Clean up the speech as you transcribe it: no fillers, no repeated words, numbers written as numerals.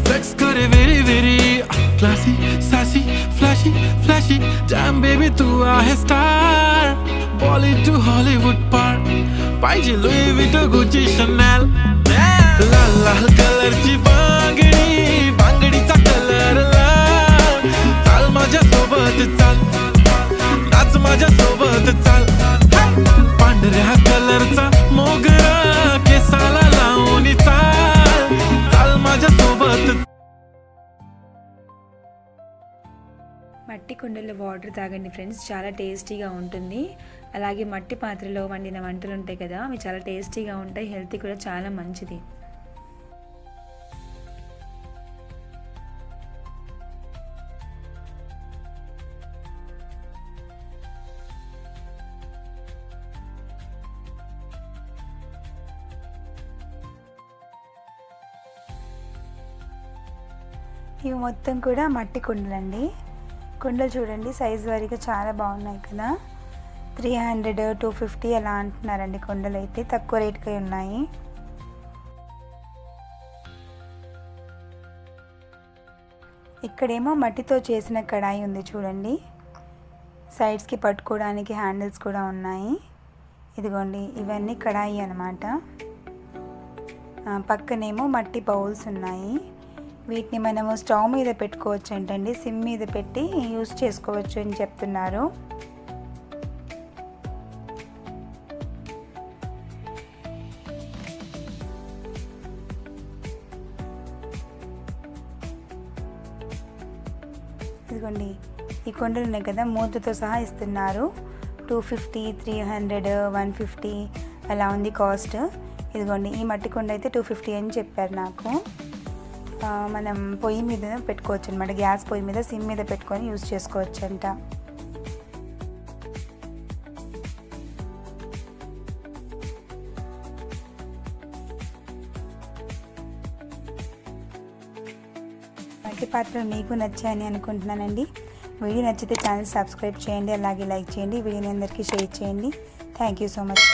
Flex करे very very classy, sassy, flashy, flashy. Damn baby तू आहे star. Bollywood to Hollywood par. पाहिजे Louis Vuitton, Gucci, Chanel. लाल लाल कलरची बांगडी, बांगडीचा colour लाल. चाल माझ्या सोबत चाल, नाच माझ्या सोबत चाल. पांढऱ्या कलरचा मोगरा केसाला लावून चाल, चाल माझ्या सोबत. మట్టి కుండలో వాటర్ తాగండి ఫ్రెండ్స్, చాలా టేస్టీగా ఉంటుంది. అలాగే మట్టి పాత్రలో వండిన వంటలు ఉంటాయి కదా, అవి చాలా టేస్టీగా ఉంటాయి, హెల్త్ కూడా చాలా మంచిది. ఇవి మొత్తం కూడా మట్టి కుండలండి. కుండలు చూడండి సైజు వారీగా చాలా బాగున్నాయి కదా. 300, 250 అలా అంటున్నారండి. కుండలు అయితే తక్కువ రేటుకి ఉన్నాయి. ఇక్కడేమో మట్టితో చేసిన కడాయి ఉంది చూడండి. సైడ్స్కి పట్టుకోవడానికి హ్యాండిల్స్ కూడా ఉన్నాయి. ఇదిగోండి ఇవన్నీ కడాయి అన్నమాట. పక్కనేమో మట్టి బౌల్స్ ఉన్నాయి. వీటిని మనము స్టవ్ మీద పెట్టుకోవచ్చు ఏంటండి, సిమ్ మీద పెట్టి యూస్ చేసుకోవచ్చు అని చెప్తున్నారు. ఇదిగోండి ఈ కొండలు ఉన్నాయి కదా, మూతతో సహా ఇస్తున్నారు. 250, 300, 150 అలా ఉంది కాస్ట్. ఇదిగోండి ఈ మట్టి కొండ అయితే 250 అని చెప్పారు నాకు. మనం పొయ్యి మీద పెట్టుకోవచ్చు అనమాట, గ్యాస్ పొయ్యి మీద సిమ్ మీద పెట్టుకొని యూజ్ చేసుకోవచ్చు అంట. మట్టి పాత్రలు మీకు నచ్చాయని అనుకుంటున్నానండి. వీడియో నచ్చితే ఛానల్ సబ్స్క్రైబ్ చేయండి, అలాగే లైక్ చేయండి, వీడియోని అందరికీ షేర్ చేయండి. Thank you so much.